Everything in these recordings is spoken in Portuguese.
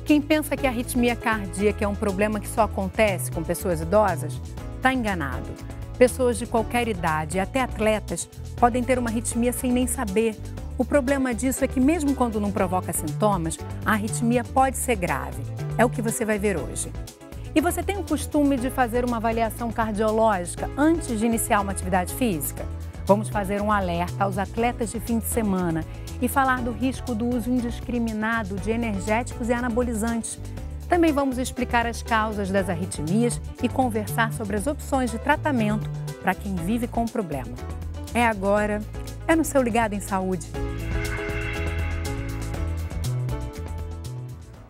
Quem pensa que a arritmia cardíaca é um problema que só acontece com pessoas idosas, está enganado. Pessoas de qualquer idade, até atletas, podem ter uma arritmia sem nem saber. O problema disso é que mesmo quando não provoca sintomas, a arritmia pode ser grave. É o que você vai ver hoje. E você tem o costume de fazer uma avaliação cardiológica antes de iniciar uma atividade física? Vamos fazer um alerta aos atletas de fim de semana e falar do risco do uso indiscriminado de energéticos e anabolizantes. Também vamos explicar as causas das arritmias e conversar sobre as opções de tratamento para quem vive com o problema. É agora, é no seu Ligado em Saúde.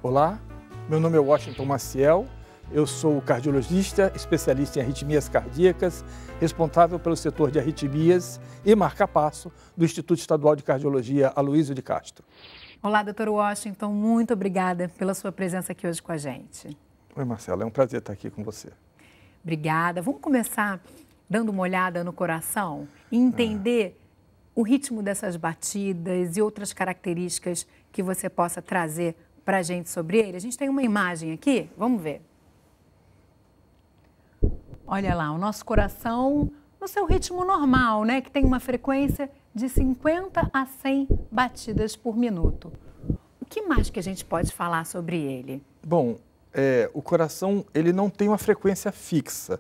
Olá, meu nome é Washington Maciel, eu sou cardiologista, especialista em arritmias cardíacas, responsável pelo setor de arritmias e marca-passo do Instituto Estadual de Cardiologia Aloysio de Castro. Olá, doutor Washington, muito obrigada pela sua presença aqui hoje com a gente. Oi, Marcela, é um prazer estar aqui com você. Obrigada. Vamos começar dando uma olhada no coração e entender o ritmo dessas batidas e outras características que você possa trazer para a gente sobre ele. A gente tem uma imagem aqui, vamos ver. Olha lá, o nosso coração no seu ritmo normal, né? Que tem uma frequência de 50 a 100 batidas por minuto. O que mais que a gente pode falar sobre ele? Bom, o coração ele não tem uma frequência fixa.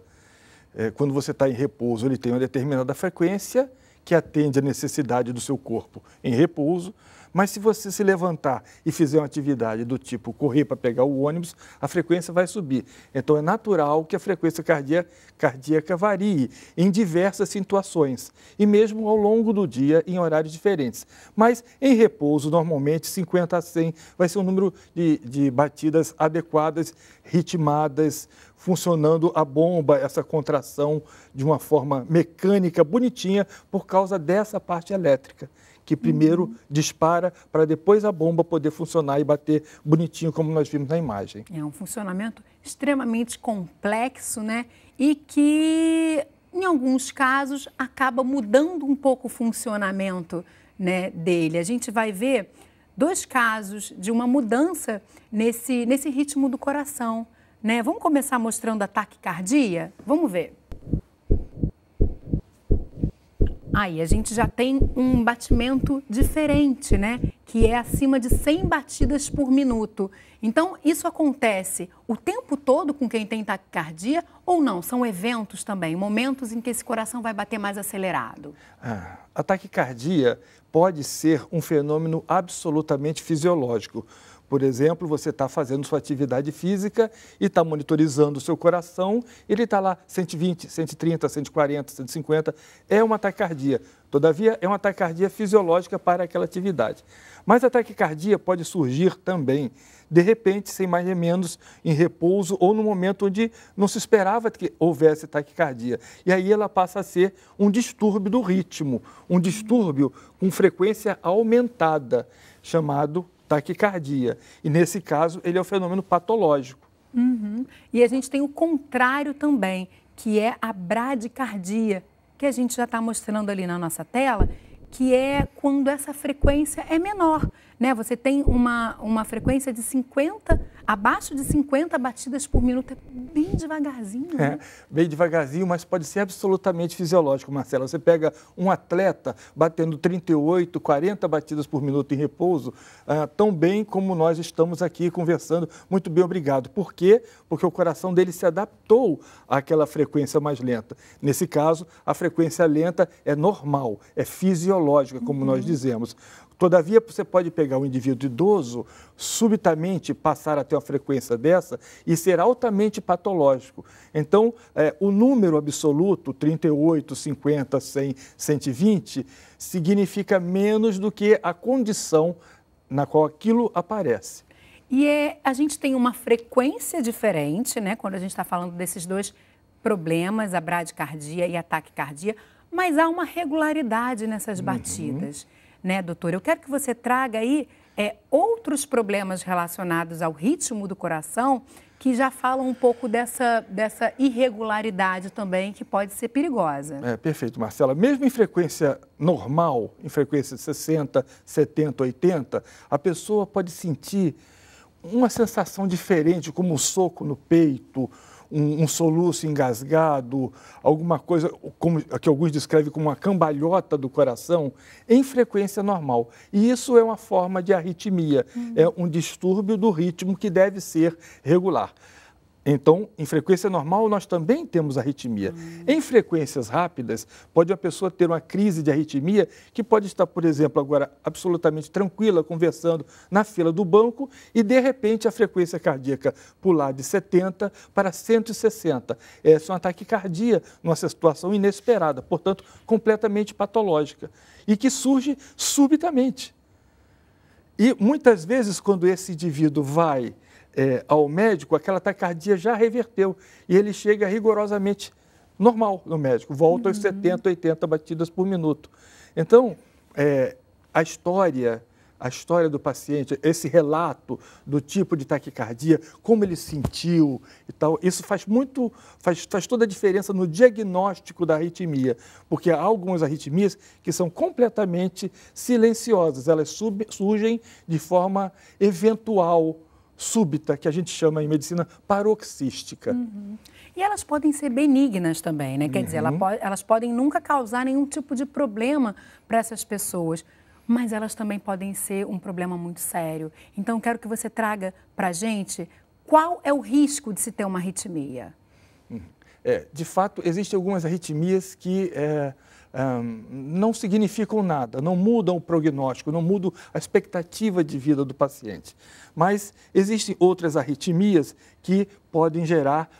Quando você está em repouso, ele tem uma determinada frequência que atende à necessidade do seu corpo em repouso. Mas se você se levantar e fizer uma atividade do tipo correr para pegar o ônibus, a frequência vai subir. Então é natural que a frequência cardíaca varie em diversas situações e mesmo ao longo do dia em horários diferentes. Mas em repouso, normalmente 50 a 100 vai ser um número de batidas adequadas, ritmadas, funcionando a bomba, essa contração de uma forma mecânica, bonitinha, por causa dessa parte elétrica, que primeiro dispara para depois a bomba poder funcionar e bater bonitinho, como nós vimos na imagem. É um funcionamento extremamente complexo, né? E que, em alguns casos, acaba mudando um pouco o funcionamento, né, dele. A gente vai ver dois casos de uma mudança nesse ritmo do coração, né? Vamos começar mostrando a taquicardia? Vamos ver. Aí a gente já tem um batimento diferente, né? Que é acima de 100 batidas por minuto. Então, isso acontece o tempo todo com quem tem taquicardia ou não? São eventos também, momentos em que esse coração vai bater mais acelerado. A taquicardia pode ser um fenômeno absolutamente fisiológico. Por exemplo, você está fazendo sua atividade física e está monitorizando o seu coração, ele está lá 120, 130, 140, 150, é uma taquicardia. Todavia, é uma taquicardia fisiológica para aquela atividade. Mas a taquicardia pode surgir também, de repente, sem mais nem menos, em repouso ou no momento onde não se esperava que houvesse taquicardia. E aí ela passa a ser um distúrbio do ritmo, um distúrbio com frequência aumentada, chamado taquicardia. E nesse caso, ele é um fenômeno patológico. E a gente tem o contrário também, que é a bradicardia, que a gente já está mostrando ali na nossa tela, que é quando essa frequência é menor, né? Você tem uma frequência de 50, abaixo de 50 batidas por minuto, é bem devagarzinho, né? Bem devagarzinho, mas pode ser absolutamente fisiológico, Marcela. Você pega um atleta batendo 38, 40 batidas por minuto em repouso, tão bem como nós estamos aqui conversando. Muito bem, obrigado. Por quê? Porque o coração dele se adaptou àquela frequência mais lenta. Nesse caso, a frequência lenta é normal, é fisiológica, como nós dizemos. Todavia, você pode pegar um indivíduo idoso, subitamente passar até uma frequência dessa e ser altamente patológico. Então, o número absoluto, 38, 50, 100, 120, significa menos do que a condição na qual aquilo aparece. E a gente tem uma frequência diferente, né, quando a gente está falando desses dois problemas, a bradicardia e a taquicardia, mas há uma regularidade nessas batidas. Né, doutor? Eu quero que você traga aí outros problemas relacionados ao ritmo do coração que já falam um pouco dessa irregularidade também, que pode ser perigosa. Perfeito, Marcela. Mesmo em frequência normal, em frequência de 60, 70, 80, a pessoa pode sentir uma sensação diferente, como um soco no peito, um soluço engasgado, alguma coisa como, que alguns descrevem como uma cambalhota do coração, em frequência normal. E isso é uma forma de arritmia, é um distúrbio do ritmo que deve ser regular. Então, em frequência normal, nós também temos arritmia. Em frequências rápidas, pode a pessoa ter uma crise de arritmia que pode estar, por exemplo, agora absolutamente tranquila, conversando na fila do banco e, de repente, a frequência cardíaca pular de 70 para 160. Essa é uma taquicardia numa situação inesperada, portanto, completamente patológica e que surge subitamente. E, muitas vezes, quando esse indivíduo vai ao médico, aquela taquicardia já reverteu e ele chega rigorosamente normal no médico, volta aos 70, 80 batidas por minuto. Então, a história do paciente, esse relato do tipo de taquicardia, como ele sentiu e tal, isso faz toda a diferença no diagnóstico da arritmia, porque há algumas arritmias que são completamente silenciosas, elas surgem de forma eventual, súbita, que a gente chama em medicina paroxística. E elas podem ser benignas também, né? Quer dizer, elas podem nunca causar nenhum tipo de problema para essas pessoas, mas elas também podem ser um problema muito sério. Então, quero que você traga para a gente qual é o risco de se ter uma arritmia. De fato, existem algumas arritmias que não significam nada, não mudam o prognóstico, não mudam a expectativa de vida do paciente. Mas existem outras arritmias que podem gerar,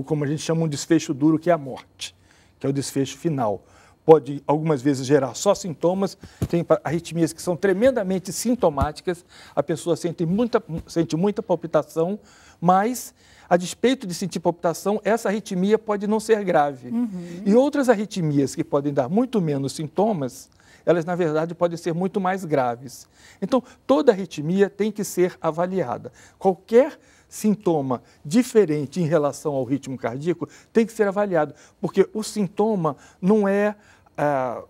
como a gente chama, um desfecho duro, que é a morte, que é o desfecho final. Pode, algumas vezes, gerar só sintomas, tem arritmias que são tremendamente sintomáticas, a pessoa sente muita palpitação, mas, a despeito de sentir palpitação, essa arritmia pode não ser grave. E outras arritmias que podem dar muito menos sintomas, elas, na verdade, podem ser muito mais graves. Então, toda arritmia tem que ser avaliada. Qualquer sintoma diferente em relação ao ritmo cardíaco tem que ser avaliado, porque o sintoma não é,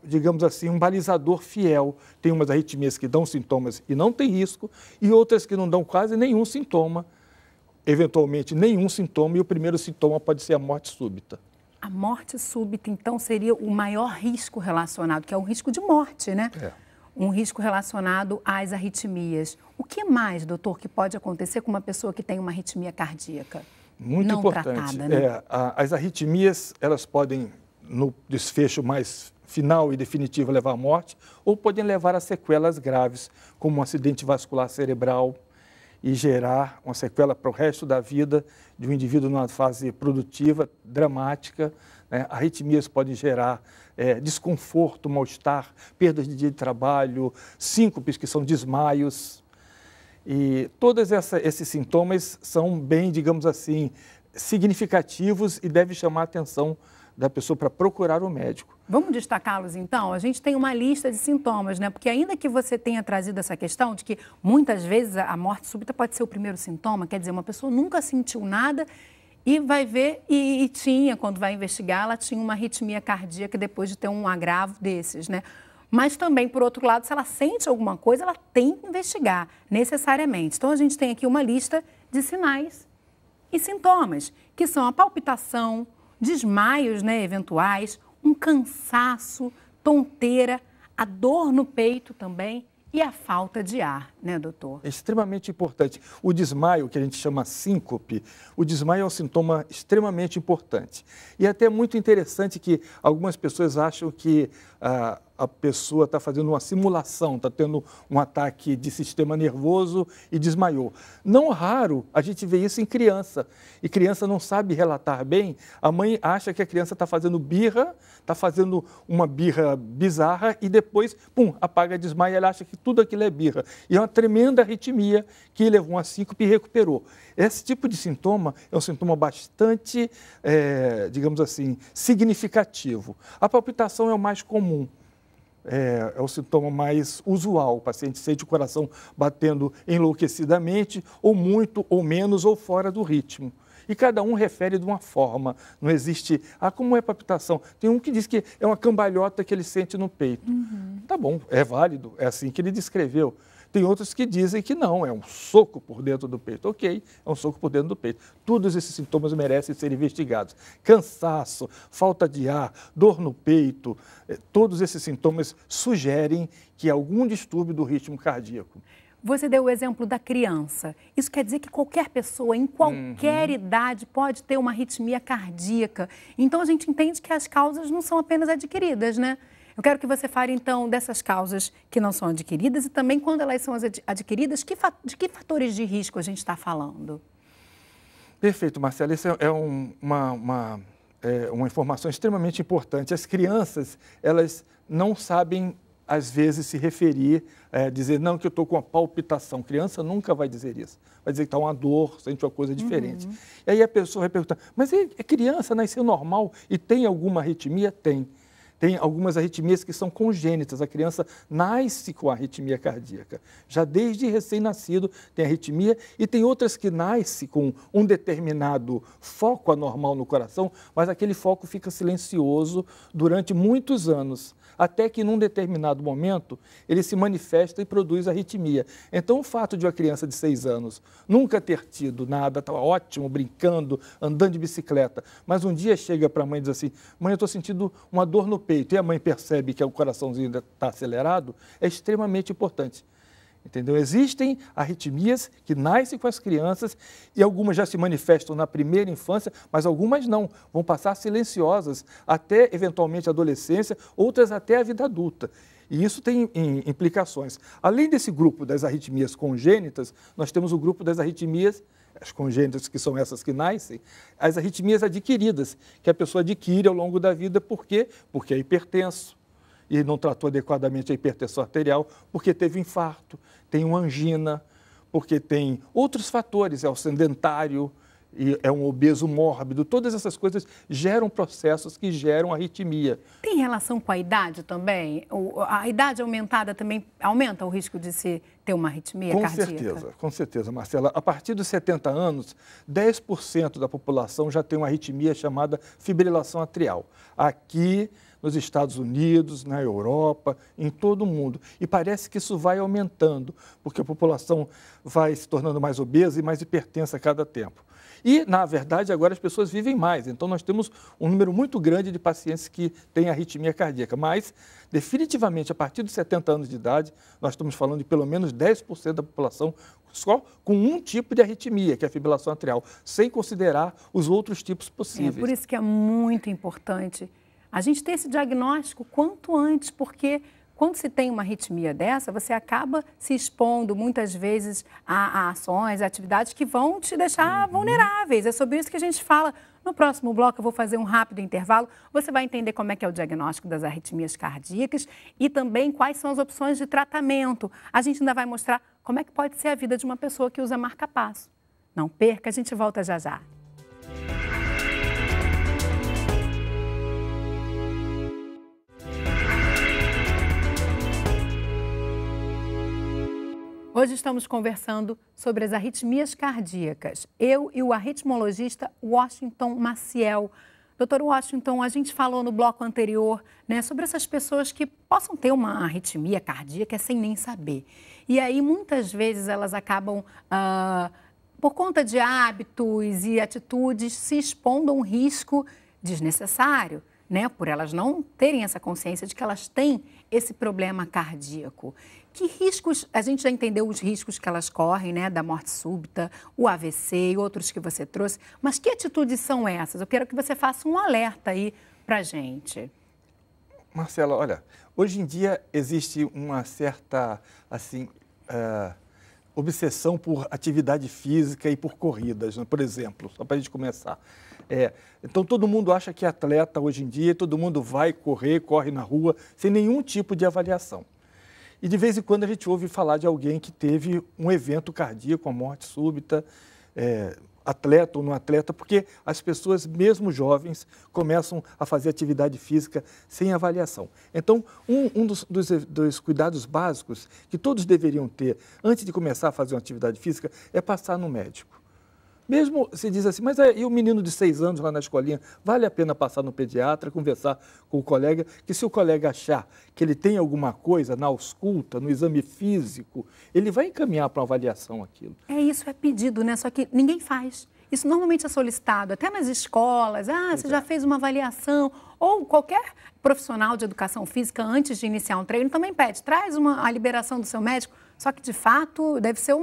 digamos assim, um balizador fiel. Tem umas arritmias que dão sintomas e não tem risco, e outras que não dão quase nenhum sintoma, eventualmente nenhum sintoma, e o primeiro sintoma pode ser a morte súbita. A morte súbita, então, seria o maior risco relacionado, que é o risco de morte, né? Um risco relacionado às arritmias. O que mais, doutor, que pode acontecer com uma pessoa que tem uma arritmia cardíaca? Muito não importante. Tratada, né? As arritmias, elas podem, no desfecho mais final e definitivo, levar à morte, ou podem levar a sequelas graves, como um acidente vascular cerebral, e gerar uma sequela para o resto da vida de um indivíduo numa fase produtiva, dramática. Arritmias podem gerar desconforto, mal-estar, perdas de dia de trabalho, síncopes, que são desmaios. E todos esses sintomas são bem, digamos assim, significativos e devem chamar a atenção da pessoa para procurar o médico. Vamos destacá-los, então? A gente tem uma lista de sintomas, né? Porque ainda que você tenha trazido essa questão de que muitas vezes a morte súbita pode ser o primeiro sintoma, quer dizer, uma pessoa nunca sentiu nada e vai ver, e tinha, quando vai investigar, ela tinha uma arritmia cardíaca depois de ter um agravo desses, né? Mas também, por outro lado, se ela sente alguma coisa, ela tem que investigar, necessariamente. Então, a gente tem aqui uma lista de sinais e sintomas, que são a palpitação, desmaios, né, eventuais, um cansaço, tonteira, a dor no peito também e a falta de ar, né, doutor? É extremamente importante. O desmaio, que a gente chama síncope, o desmaio é um sintoma extremamente importante. E é até muito interessante que algumas pessoas acham que a pessoa está fazendo uma simulação, está tendo um ataque de sistema nervoso e desmaiou. Não raro, a gente vê isso em criança. E criança não sabe relatar bem, a mãe acha que a criança está fazendo birra, está fazendo uma birra bizarra e depois, pum, apaga, desmaia, ela acha que tudo aquilo é birra. E é uma tremenda arritmia que levou uma síncope e recuperou. Esse tipo de sintoma é um sintoma bastante, digamos assim, significativo. A palpitação é o mais comum. É o sintoma mais usual. O paciente sente o coração batendo enlouquecidamente, ou muito, ou menos, ou fora do ritmo. E cada um refere de uma forma. Não existe, como é palpitação? Tem um que diz que é uma cambalhota que ele sente no peito. Tá bom, é válido, é assim que ele descreveu. Tem outros que dizem que não, é um soco por dentro do peito. Ok, é um soco por dentro do peito. Todos esses sintomas merecem ser investigados. Cansaço, falta de ar, dor no peito, todos esses sintomas sugerem que há algum distúrbio do ritmo cardíaco. Você deu o exemplo da criança. Isso quer dizer que qualquer pessoa, em qualquer idade, pode ter uma arritmia cardíaca. Então, a gente entende que as causas não são apenas adquiridas, né? Eu quero que você fale, então, dessas causas que não são adquiridas e também, quando elas são adquiridas, de que fatores de risco a gente está falando? Perfeito, Marcela. Isso é uma informação extremamente importante. As crianças, elas não sabem, às vezes, se referir, dizer, não, que eu estou com uma palpitação. Criança nunca vai dizer isso. Vai dizer que está uma dor, sente uma coisa diferente. E aí a pessoa vai perguntar, mas é criança, nasceu normal e tem alguma arritmia? Tem. Tem algumas arritmias que são congênitas. A criança nasce com arritmia cardíaca. Já desde recém-nascido tem arritmia e tem outras que nascem com um determinado foco anormal no coração, mas aquele foco fica silencioso durante muitos anos, até que num determinado momento ele se manifesta e produz arritmia. Então o fato de uma criança de 6 anos nunca ter tido nada, estava ótimo, brincando, andando de bicicleta, mas um dia chega para a mãe e diz assim, mãe, eu estou sentindo uma dor no peito, e a mãe percebe que o coraçãozinho ainda está acelerado, é extremamente importante. Entendeu? Existem arritmias que nascem com as crianças e algumas já se manifestam na primeira infância, mas algumas não, vão passar silenciosas até eventualmente a adolescência, outras até a vida adulta. E isso tem implicações. Além desse grupo das arritmias congênitas, nós temos o grupo das arritmias, as congênitas, que são essas que nascem, as arritmias adquiridas, que a pessoa adquire ao longo da vida. Por quê? Porque é hipertenso e não tratou adequadamente a hipertensão arterial, porque teve infarto, tem uma angina, porque tem outros fatores, é o sedentário, e é um obeso mórbido. Todas essas coisas geram processos que geram arritmia. Tem relação com a idade também? A idade aumentada também aumenta o risco de se ter uma arritmia cardíaca? Com certeza, Marcela. A partir dos 70 anos, 10% da população já tem uma arritmia chamada fibrilação atrial. Aqui nos Estados Unidos, na Europa, em todo o mundo. E parece que isso vai aumentando, porque a população vai se tornando mais obesa e mais hipertensa a cada tempo. E, na verdade, agora as pessoas vivem mais. Então, nós temos um número muito grande de pacientes que têm arritmia cardíaca. Mas, definitivamente, a partir dos 70 anos de idade, nós estamos falando de pelo menos 10% da população só com um tipo de arritmia, que é a fibrilação atrial, sem considerar os outros tipos possíveis. Por isso que é muito importante a gente ter esse diagnóstico quanto antes, porque quando se tem uma arritmia dessa, você acaba se expondo muitas vezes a ações, a atividades que vão te deixar vulneráveis. É sobre isso que a gente fala. No próximo bloco eu vou fazer um rápido intervalo. Você vai entender como é que é o diagnóstico das arritmias cardíacas e também quais são as opções de tratamento. A gente ainda vai mostrar como é que pode ser a vida de uma pessoa que usa marca-passo. Não perca, a gente volta já já. Hoje estamos conversando sobre as arritmias cardíacas. Eu e o arritmologista Washington Maciel. Doutor Washington, a gente falou no bloco anterior, né, sobre essas pessoas que possam ter uma arritmia cardíaca sem nem saber. E aí, muitas vezes, elas acabam, por conta de hábitos e atitudes, se expondo a um risco desnecessário, né, por elas não terem essa consciência de que elas têm esse problema cardíaco. Que riscos, a gente já entendeu os riscos que elas correm, né, da morte súbita, o AVC e outros que você trouxe, mas que atitudes são essas? Eu quero que você faça um alerta aí para a gente. Marcela, olha, hoje em dia existe uma certa, assim, obsessão por atividade física e por corridas, né? Por exemplo, só para a gente começar. Então, todo mundo acha que é atleta hoje em dia, todo mundo vai correr, corre na rua, sem nenhum tipo de avaliação. E de vez em quando a gente ouve falar de alguém que teve um evento cardíaco, uma morte súbita, atleta ou não atleta, porque as pessoas, mesmo jovens, começam a fazer atividade física sem avaliação. Então, um dos cuidados básicos que todos deveriam ter antes de começar a fazer uma atividade física é passar no médico. Mesmo se diz assim, mas e o menino de 6 anos lá na escolinha, vale a pena passar no pediatra, conversar com o colega, que se o colega achar que ele tem alguma coisa na ausculta, no exame físico, ele vai encaminhar para uma avaliação aquilo. Isso é pedido, né? Só que ninguém faz. Isso normalmente é solicitado, até nas escolas. Você já fez uma avaliação. Ou qualquer profissional de educação física, antes de iniciar um treino, também pede, traz a liberação do seu médico. Só que, de fato, deve ser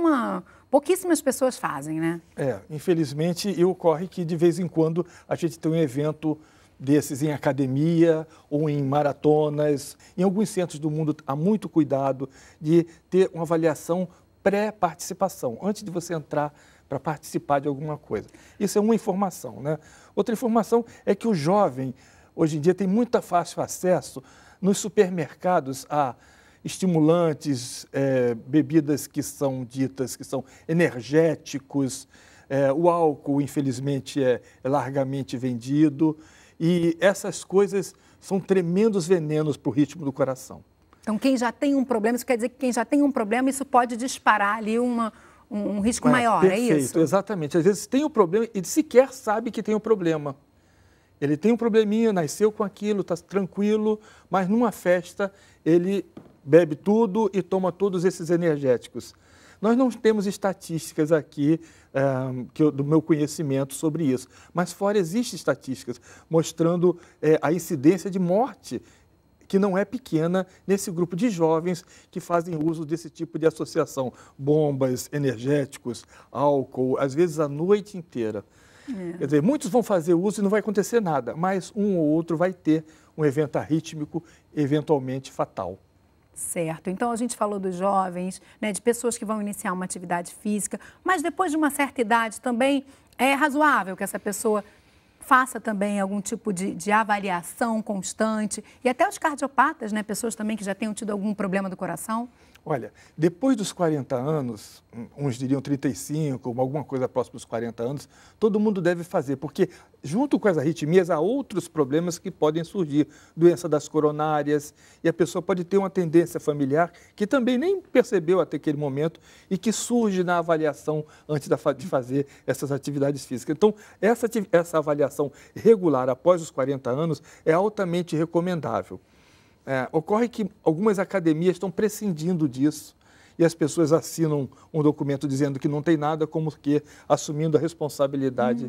pouquíssimas pessoas fazem, né? Infelizmente, e ocorre que, de vez em quando, a gente tem um evento desses em academia ou em maratonas. Em alguns centros do mundo, há muito cuidado de ter uma avaliação pré-participação, antes de você entrar para participar de alguma coisa. Isso é uma informação, né? Outra informação é que o jovem, hoje em dia, tem muito fácil acesso nos supermercados a estimulantes, bebidas que são ditas, que são energéticos, o álcool, infelizmente, é largamente vendido, e essas coisas são tremendos venenos para o ritmo do coração. Então, quem já tem um problema, isso quer dizer que quem já tem um problema, isso pode disparar ali um risco maior, perfeito, é isso? Exatamente. Às vezes tem o problema e sequer sabe que tem o problema. Ele tem um probleminha, nasceu com aquilo, está tranquilo, mas numa festa ele bebe tudo e toma todos esses energéticos. Nós não temos estatísticas aqui do meu conhecimento sobre isso, mas fora existem estatísticas mostrando a incidência de morte, que não é pequena, nesse grupo de jovens que fazem uso desse tipo de associação. Bombas, energéticos, álcool, às vezes a noite inteira. Quer dizer, muitos vão fazer uso e não vai acontecer nada, mas um ou outro vai ter um evento arrítmico, eventualmente fatal. Certo. Então, a gente falou dos jovens, né, de pessoas que vão iniciar uma atividade física, mas depois de uma certa idade também é razoável que essa pessoa faça também algum tipo de avaliação constante. E até os cardiopatas, né, pessoas também que já tenham tido algum problema do coração. Olha, depois dos 40 anos, uns diriam 35, alguma coisa próxima dos 40 anos, todo mundo deve fazer, porque junto com as arritmias há outros problemas que podem surgir, doença das coronárias, e a pessoa pode ter uma tendência familiar que também nem percebeu até aquele momento e que surge na avaliação antes de fazer essas atividades físicas. Então, essa avaliação regular após os 40 anos é altamente recomendável. Ocorre que algumas academias estão prescindindo disso e as pessoas assinam um documento dizendo que não tem nada, como que assumindo a responsabilidade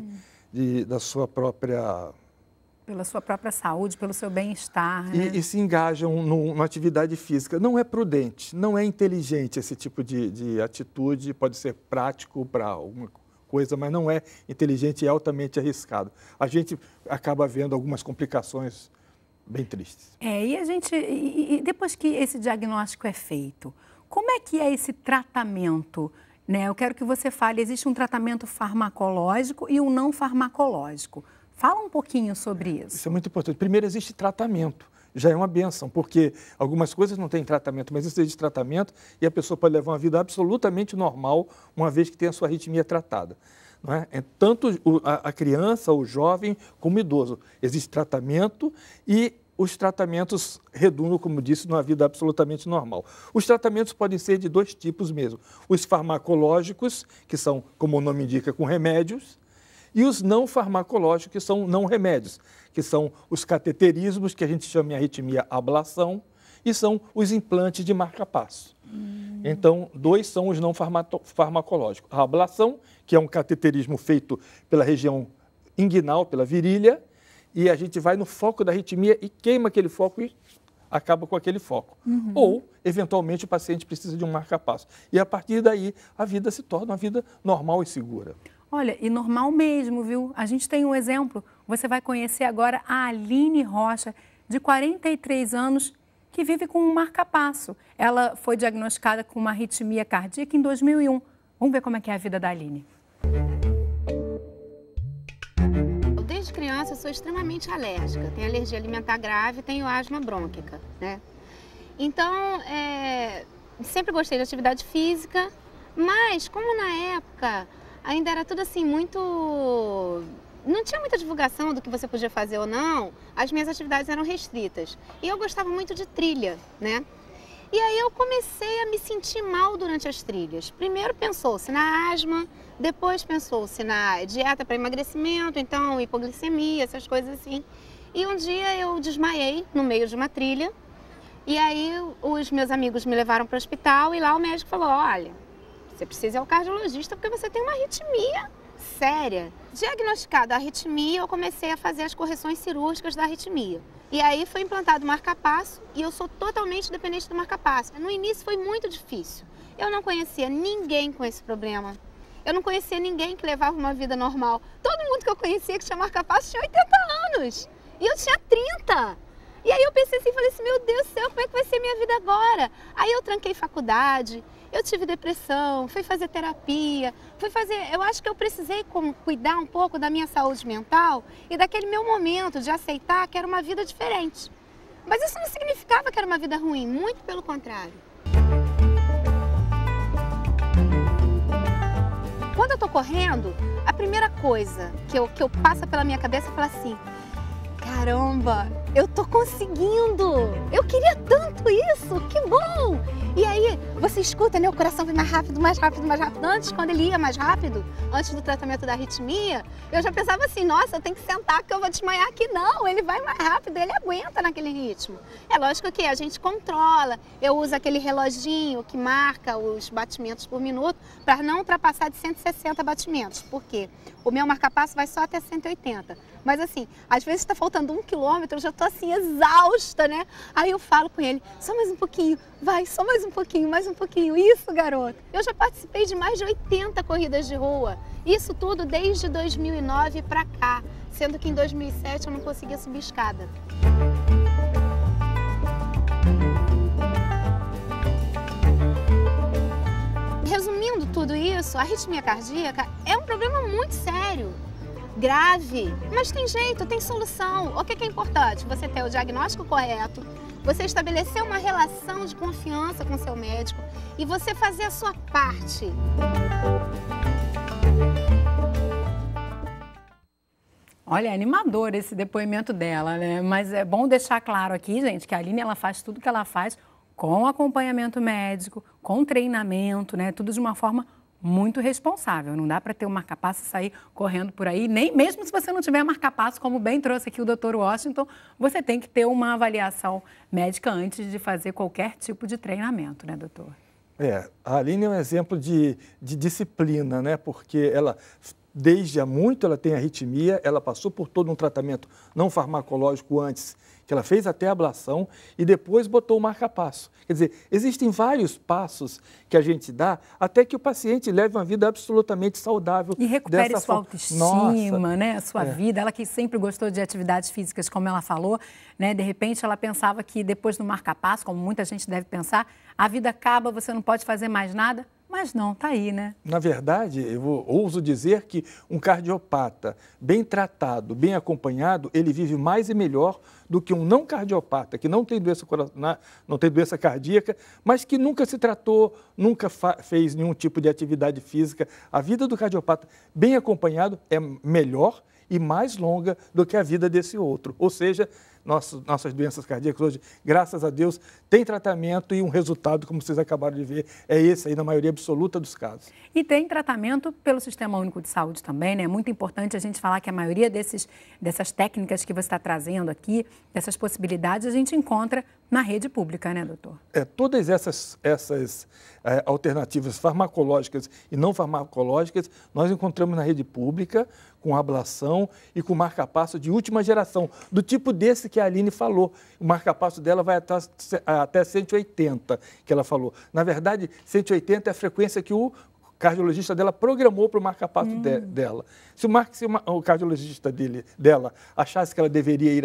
da sua própria... Pela sua própria saúde, pelo seu bem-estar. Né? E se engajam numa atividade física. Não é prudente, não é inteligente esse tipo de atitude, pode ser prático para alguma coisa, mas não é inteligente e altamente arriscado. A gente acaba vendo algumas complicações bem tristes. E depois que esse diagnóstico é feito, como é que é esse tratamento? Né? Eu quero que você fale, existe um tratamento farmacológico e um não farmacológico. Fala um pouquinho sobre isso. Isso é muito importante. Primeiro, existe tratamento. Já é uma bênção, porque algumas coisas não têm tratamento, mas existe tratamento e a pessoa pode levar uma vida absolutamente normal, uma vez que tem a sua arritmia tratada. Não é? Tanto a criança, o jovem, como o idoso. Existe tratamento e os tratamentos redundam, como disse, numa vida absolutamente normal. Os tratamentos podem ser de dois tipos mesmo. Os farmacológicos, que são, como o nome indica, com remédios, e os não farmacológicos, que são não remédios, que são os cateterismos, que a gente chama em arritmia ablação, e são os implantes de marca-passo. Então, dois são os não farmacológicos. A ablação, que é um cateterismo feito pela região inguinal, pela virilha, e a gente vai no foco da arritmia e queima aquele foco e acaba com aquele foco. Ou, eventualmente, o paciente precisa de um marca-passo. E, a partir daí, a vida se torna uma vida normal e segura. Olha, e normal mesmo, viu? A gente tem um exemplo. Você vai conhecer agora a Aline Rocha, de 43 anos, que vive com um marca-passo. Ela foi diagnosticada com uma arritmia cardíaca em 2001. Vamos ver como é que é a vida da Aline. Desde criança eu sou extremamente alérgica. Tenho alergia alimentar grave, tenho asma brônquica, né? Então, sempre gostei de atividade física, mas como na época ainda era tudo assim muito... Não tinha muita divulgação do que você podia fazer ou não, as minhas atividades eram restritas. E eu gostava muito de trilha, né? E aí eu comecei a me sentir mal durante as trilhas. Primeiro pensou-se na asma, depois pensou-se na dieta para emagrecimento, então hipoglicemia, essas coisas assim. E um dia eu desmaiei no meio de uma trilha, e aí os meus amigos me levaram para o hospital e lá o médico falou, olha, você precisa ir ao cardiologista porque você tem uma arritmia séria. Diagnosticada a arritmia, eu comecei a fazer as correções cirúrgicas da arritmia. E aí foi implantado o marca-passo e eu sou totalmente dependente do marca-passo. No início foi muito difícil. Eu não conhecia ninguém com esse problema. Eu não conhecia ninguém que levava uma vida normal. Todo mundo que eu conhecia que tinha marca-passo tinha 80 anos. E eu tinha 30. E aí eu pensei assim, falei assim, meu Deus do céu, como é que vai ser minha vida agora? Aí eu tranquei faculdade, eu tive depressão, fui fazer terapia, eu acho que eu precisei cuidar um pouco da minha saúde mental e daquele meu momento de aceitar que era uma vida diferente. Mas isso não significava que era uma vida ruim, muito pelo contrário. Quando eu tô correndo, a primeira coisa que eu passo pela minha cabeça é falar assim, caramba, eu tô conseguindo! Eu queria tanto isso! Que bom! E aí, você escuta, né? O coração vai mais rápido, mais rápido, mais rápido. Antes, quando ele ia mais rápido, antes do tratamento da arritmia, eu já pensava assim, nossa, eu tenho que sentar que eu vou desmaiar aqui. Não, ele vai mais rápido, ele aguenta naquele ritmo. É lógico que a gente controla. Eu uso aquele reloginho que marca os batimentos por minuto para não ultrapassar de 160 batimentos. Por quê? O meu marca-passo vai só até 180. Mas assim, às vezes está faltando 1 quilômetro, eu já estou assim exausta, né? Aí eu falo com ele, só mais um pouquinho, vai, só mais um pouquinho, mais um pouquinho. Isso, garoto. Eu já participei de mais de 80 corridas de rua. Isso tudo desde 2009 para cá, sendo que em 2007 eu não conseguia subir escada. Resumindo tudo isso, a arritmia cardíaca é um problema muito sério. Grave, mas tem jeito, tem solução. O que é importante? Você ter o diagnóstico correto, você estabelecer uma relação de confiança com o seu médico e você fazer a sua parte. Olha, é animador esse depoimento dela, né? Mas é bom deixar claro aqui, gente, que a Aline, ela faz tudo que ela faz com acompanhamento médico, com treinamento, né? Tudo de uma forma muito responsável. Não dá para ter um marca-passo e sair correndo por aí, nem mesmo se você não tiver marca-passo, como bem trouxe aqui o Dr. Washington, você tem que ter uma avaliação médica antes de fazer qualquer tipo de treinamento, né, doutor? A Aline é um exemplo de disciplina, né? Porque ela, desde há muito, ela tem arritmia, ela passou por todo um tratamento não farmacológico antes, que ela fez até a ablação e depois botou o marca-passo. Quer dizer, existem vários passos que a gente dá até que o paciente leve uma vida absolutamente saudável. E recupere sua autoestima, né? A sua vida. Ela que sempre gostou de atividades físicas, como ela falou, né? De repente ela pensava que depois do marca-passo, como muita gente deve pensar, a vida acaba, você não pode fazer mais nada. Mas não, tá aí, né? Na verdade, ouso dizer que um cardiopata bem tratado, bem acompanhado, ele vive mais e melhor do que um não cardiopata, que não tem doença cardíaca, mas que nunca se tratou, nunca fez nenhum tipo de atividade física. A vida do cardiopata bem acompanhado é melhor e mais longa do que a vida desse outro. Ou seja, nossas doenças cardíacas hoje, graças a Deus, tem tratamento e um resultado, como vocês acabaram de ver, é esse aí na maioria absoluta dos casos. E tem tratamento pelo Sistema Único de Saúde também, né? É muito importante a gente falar que a maioria dessas técnicas que você está trazendo aqui, dessas possibilidades, a gente encontra na rede pública, né, doutor? Todas essas alternativas farmacológicas e não farmacológicas, nós encontramos na rede pública, com ablação e com marca-passo de última geração, do tipo desse que a Aline falou. O marca-passo dela vai até 180, que ela falou. Na verdade, 180 é a frequência que o cardiologista dela programou para o marca-passo dela. Se o cardiologista dela achasse que ela deveria ir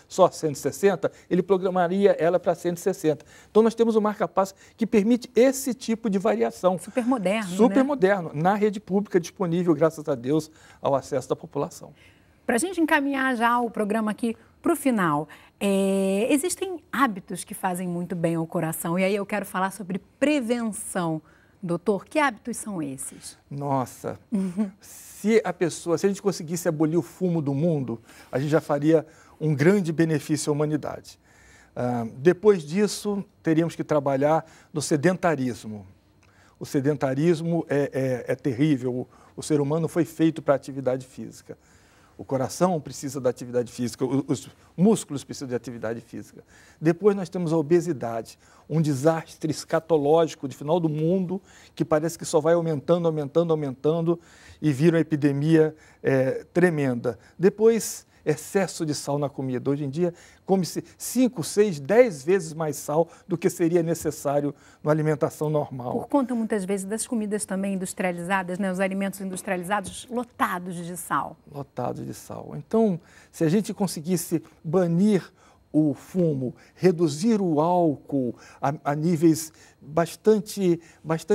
só 160, ele programaria ela para 160. Então, nós temos um marca-passo que permite esse tipo de variação. Super moderno, Super moderno, na rede pública, disponível, graças a Deus, ao acesso da população. Para a gente encaminhar já o programa aqui para o final, existem hábitos que fazem muito bem ao coração. E aí eu quero falar sobre prevenção. Doutor, que hábitos são esses? Nossa, se a gente conseguisse abolir o fumo do mundo, a gente já faria um grande benefício à humanidade. Depois disso, teríamos que trabalhar no sedentarismo. O sedentarismo é terrível. O ser humano foi feito para a atividade física. O coração precisa da atividade física, os músculos precisam de atividade física. Depois nós temos a obesidade, um desastre escatológico de final do mundo, que parece que só vai aumentando, aumentando, aumentando, e vira uma epidemia tremenda. Depois, excesso de sal na comida. Hoje em dia, come-se 5, 6, 10 vezes mais sal do que seria necessário numa alimentação normal. Por conta, muitas vezes, das comidas também industrializadas, né? Os alimentos industrializados lotados de sal. Lotados de sal. Então, se a gente conseguisse banir o fumo, reduzir o álcool a níveis bastante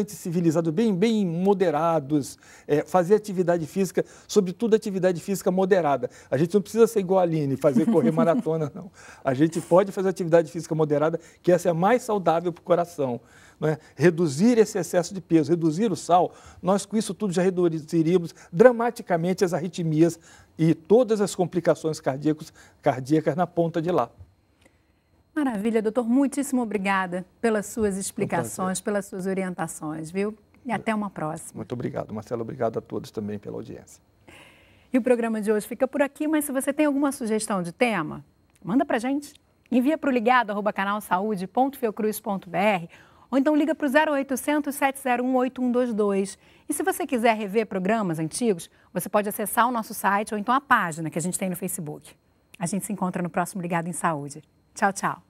civilizados, bem moderados, fazer atividade física, sobretudo atividade física moderada. A gente não precisa ser igual a Aline, fazer correr maratona, não. A gente pode fazer atividade física moderada, que essa é a mais saudável para o coração. Não é? Reduzir esse excesso de peso, reduzir o sal, nós com isso tudo já reduziríamos dramaticamente as arritmias e todas as complicações cardíacas na ponta de lá. Maravilha, doutor. Muitíssimo obrigada pelas suas explicações, pelas suas orientações, viu? E até uma próxima. Muito obrigado, Marcelo. Obrigado a todos também pela audiência. E o programa de hoje fica por aqui, mas se você tem alguma sugestão de tema, manda pra gente. Envia para o ligado@canalsaude.fiocruz.br ou então liga para o 0800 701 8122. E se você quiser rever programas antigos, você pode acessar o nosso site ou então a página que a gente tem no Facebook. A gente se encontra no próximo Ligado em Saúde. Tchau, tchau.